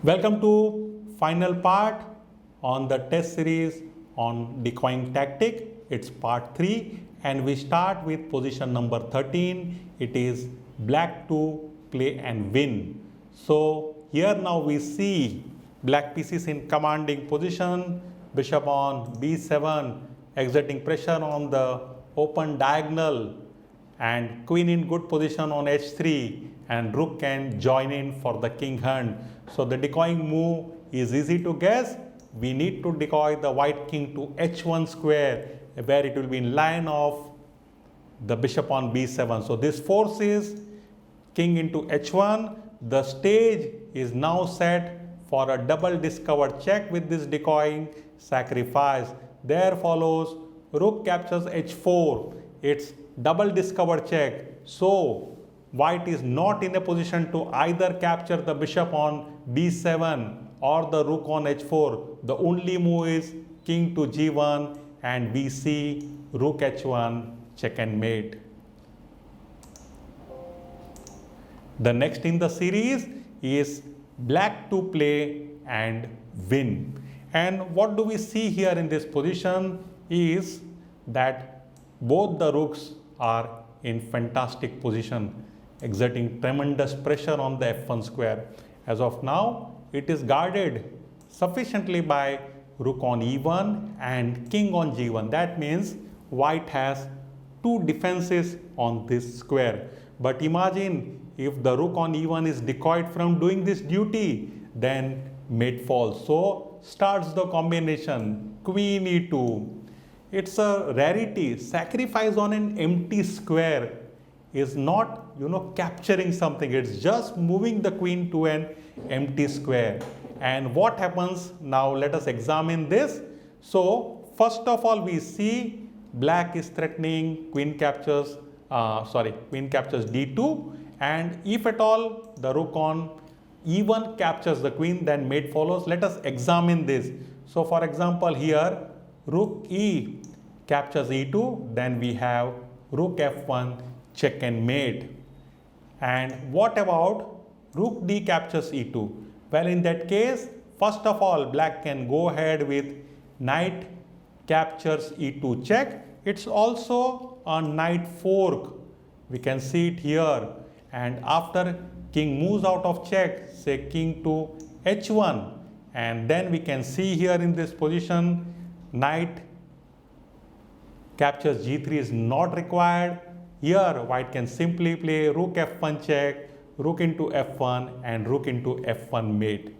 Welcome to final part on the test series on decoying tactic. It's part 3 and we start with position number 13. It is black to play and win. So here now we see black pieces in commanding position, bishop on b7 exerting pressure on the open diagonal and queen in good position on h3 and rook can join in for the king hunt. So the decoying move is easy to guess. We need to decoy the white king to h1 square where it will be in line of the bishop on b7. So this forces king into h1. The stage is now set for a double discovered check with this decoying sacrifice. There follows rook captures h4. It's double discovered check. So white is not in a position to either capture the bishop on b7 or the rook on h4. The only move is king to g1 and we see rook h1 check and mate. The next in the series is black to play and win. And what do we see here in this position is that both the rooks are in fantastic position, exerting tremendous pressure on the f1 square. As of now, it is guarded sufficiently by rook on e1 and king on g1. That means white has two defenses on this square. But imagine if the rook on e1 is decoyed from doing this duty, then mate falls. So starts the combination queen e2. It's a rarity. Sacrifice on an empty square is not, capturing something. It's just moving the queen to an empty square. And what happens now? Let us examine this. So first of all, we see black is threatening queen captures d2, and if at all the rook on e1 captures the queen, then mate follows. Let us examine this. So for example, here rook e captures e2, then we have rook f1 check and mate. And what about rook d captures e2? Well, in that case, first of all, black can go ahead with knight captures e2 check. It's also a knight fork. We can see it here. And after king moves out of check, say king to h1, and then we can see here in this position knight captures g3 is not required. Here white can simply play rook f1 check, rook into f1 and rook into f1 mate.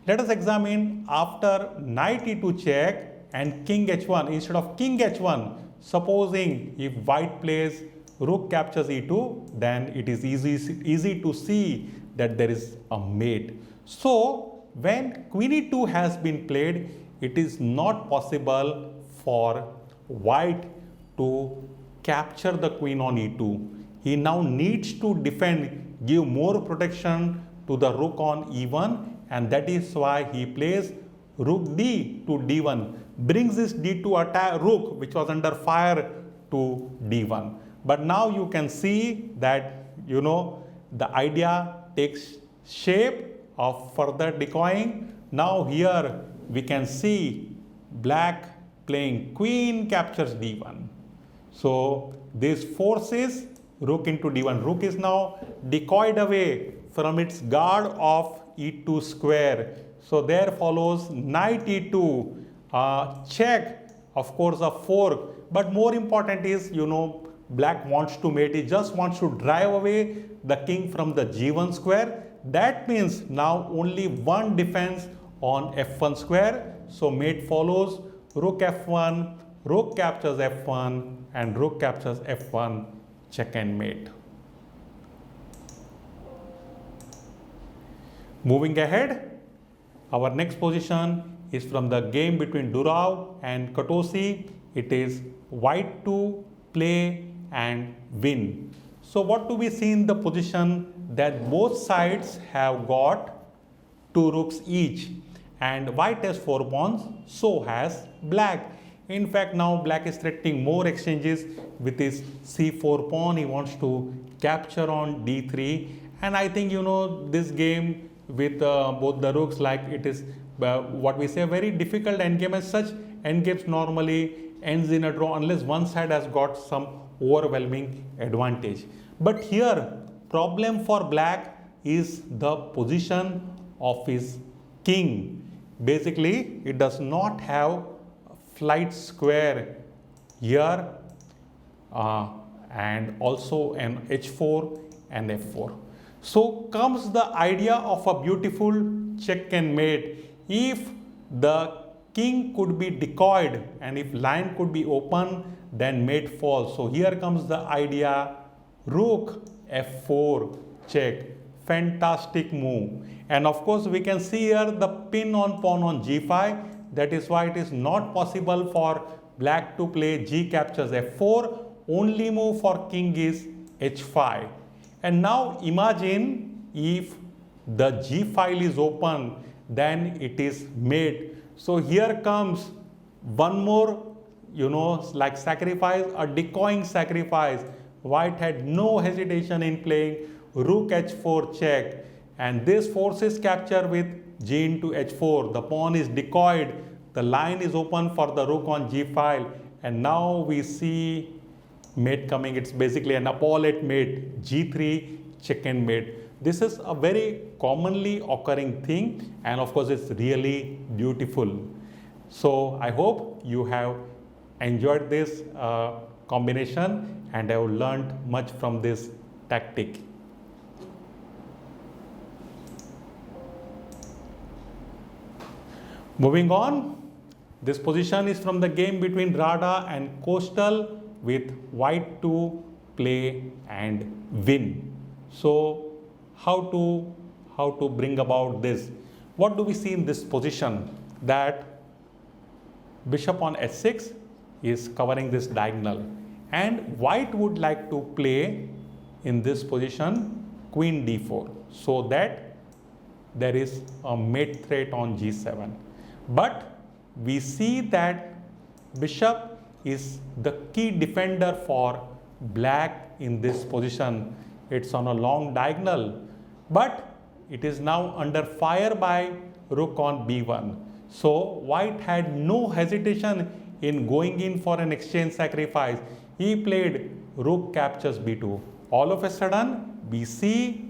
Let us examine after knight e2 check and king h1. Instead of king h1, supposing if white plays rook captures e2, then it is easy to see that there is a mate. So when queen e2 has been played, it is not possible for white to capture the queen on e2. He now needs to defend, give more protection to the rook on e1, and that is why he plays rook d to d1, brings this d2 attack rook which was under fire to d1. But now you can see that the idea takes shape of further decoying. Now here we can see black playing queen captures d1. So this forces rook into d1. Rook is now decoyed away from its guard of e2 square. So there follows knight e2, check, of course a fork. But more important is, black wants to mate. He just wants to drive away the king from the g1 square. That means now only one defense on f1 square. So mate follows rook f1, rook captures f1 and rook captures f1 check and mate. Moving ahead, our next position is from the game between Durov and Katosi. It is white to play and win. So what do we see in the position? That both sides have got two rooks each, and white has 4 pawns, so has black. In fact, now black is threatening more exchanges with his c4 pawn. He wants to capture on d3, and I think this game with both the rooks, like it is what we say a very difficult endgame. As such, endgames normally ends in a draw unless one side has got some overwhelming advantage. But here problem for black is the position of his king. Basically, it does not have flight square here and also an h4 and f4. So comes the idea of a beautiful check and mate. If the king could be decoyed and if line could be open, then mate falls. So here comes the idea, rook f4 check. Fantastic move. And of course we can see here the pin on pawn on g5. That is why it is not possible for black to play g captures f4. Only move for king is h5. And now imagine if the g file is open, then it is mate. So here comes one more, like sacrifice, a decoying sacrifice. White had no hesitation in playing rook h4 check, and this forces capture with g into h4. The pawn is decoyed, the line is open for the rook on g file, and now we see mate coming. It's basically an Apollo mate, g3 check and mate. This is a very commonly occurring thing, and of course it's really beautiful. So I hope you have enjoyed this combination and have learned much from this tactic. Moving on, this position is from the game between Rada and Coastal, with white to play and win. So how to bring about this? What do we see in this position? That bishop on h6 is covering this diagonal, and white would like to play in this position queen d4, so that there is a mate threat on g7. But we see that bishop is the key defender for black in this position. It's on a long diagonal, but it is now under fire by rook on b1. So white had no hesitation in going in for an exchange sacrifice. He played rook captures b2. All of a sudden we see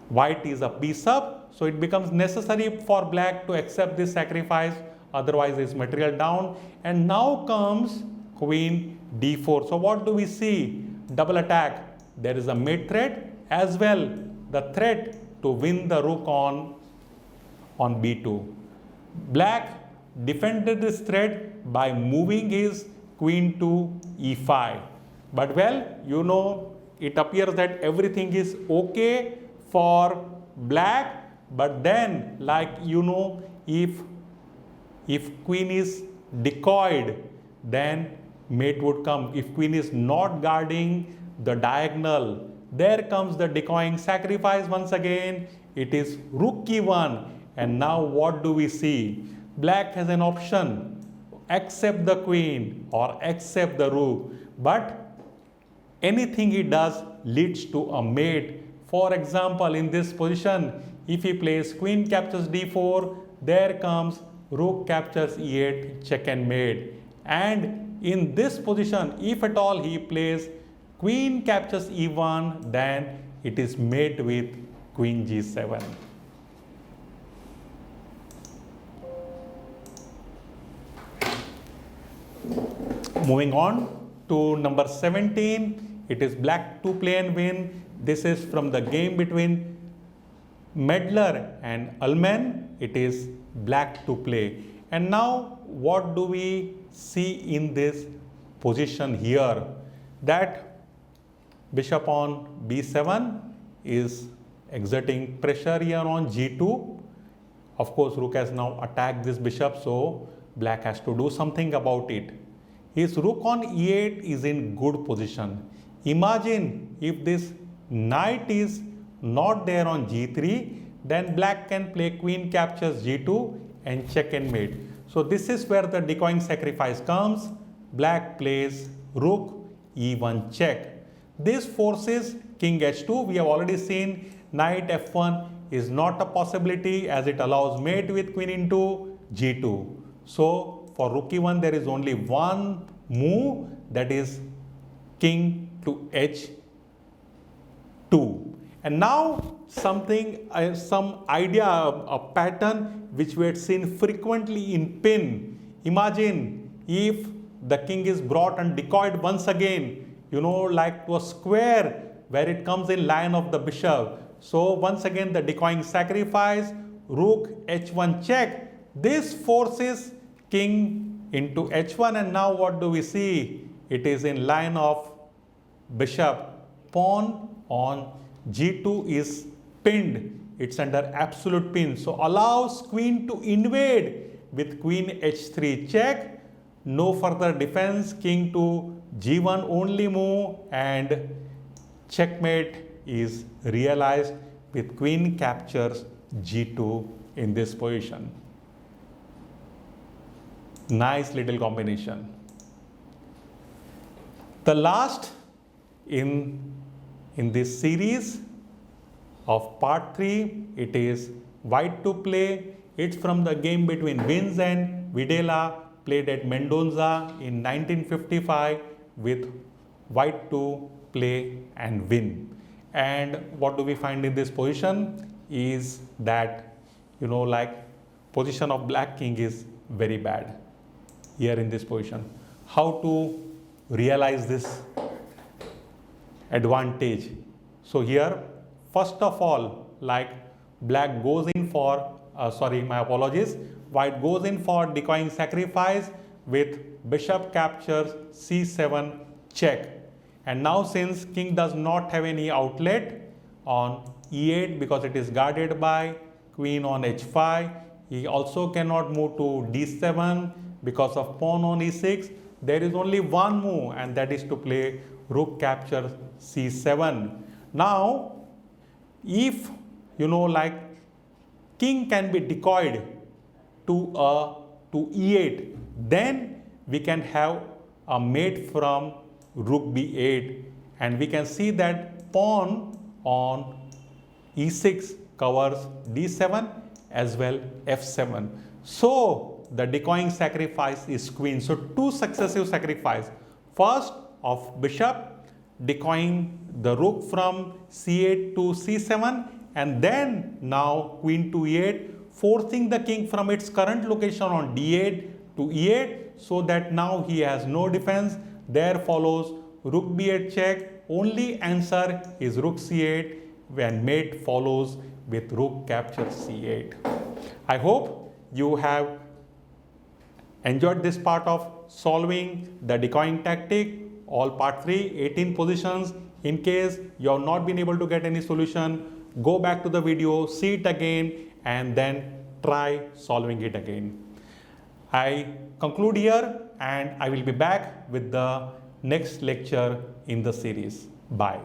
white is a piece up, so it becomes necessary for black to accept this sacrifice, otherwise is material down. And now comes queen d4. So what do we see? Double attack. There is a mate threat as well, the threat to win the rook on b2. Black defended this threat by moving his queen to e5. But well, it appears that everything is okay for black. But then, if queen is decoyed, then mate would come. If queen is not guarding the diagonal, there comes the decoying sacrifice once again. It is rook e1, and now what do we see? Black has an option, accept the queen or accept the rook, but anything he does leads to a mate. For example, in this position, if he plays queen captures d4, there comes rook captures e8 check and mate. And in this position, if at all he plays queen captures e1, then it is mate with queen g7. Moving on to number 17, it is black to play and win. This is from the game between Medler and Ullman. It is black to play. And now what do we see in this position here? That bishop on b7 is exerting pressure here on g2. Of course, rook has now attacked this bishop, so black has to do something about it. His rook on e8 is in good position. Imagine if this knight is not there on g3, then black can play queen captures g2 and check and mate. So this is where the decoying sacrifice comes. Black plays rook e1 check. This forces king h2. We have already seen knight f1 is not a possibility as it allows mate with queen into g2. So for rook e1 there is only one move, that is king to h2. And now something, some idea, a pattern which we had seen frequently in pin. Imagine if the king is brought and decoyed once again, like to a square where it comes in line of the bishop. So once again the decoying sacrifice, rook h1 check. This forces king into h1, and now what do we see? It is in line of bishop. Pawn on g2 is pinned. It's under absolute pin. So allows queen to invade with queen h3 check. No further defense. King to g1 only move, and checkmate is realized with queen captures g2 in this position. Nice little combination. The last in this series of part 3, it is white to play. It's from the game between Vince and Videla, played at Mendoza in 1955, with white to play and win. And what do we find in this position is that, like position of black king is very bad here in this position. How to realize this advantage? So here, first of all, like black goes in for, white goes in for decoying sacrifice with bishop captures c7 check. And now since king does not have any outlet on e8 because it is guarded by queen on h5, he also cannot move to d7 because of pawn on e6. There is only one move, and that is to play rook captures c7. Now, if like king can be decoyed to e8, then we can have a mate from rook b8, and we can see that pawn on e6 covers d7 as well f7. So the decoying sacrifice is queen. So two successive sacrifice. First of bishop decoying the rook from c8 to c7, and then now queen to e8, forcing the king from its current location on d8 to e8, so that now he has no defense. There follows rook b8 check. Only answer is rook c8 when mate follows with rook captures c8. I hope you have enjoyed this part of solving the decoying tactic, all part 3, 18 positions. In case you have not been able to get any solution, go back to the video, see it again, and then try solving it again. I conclude here, and I will be back with the next lecture in the series. Bye.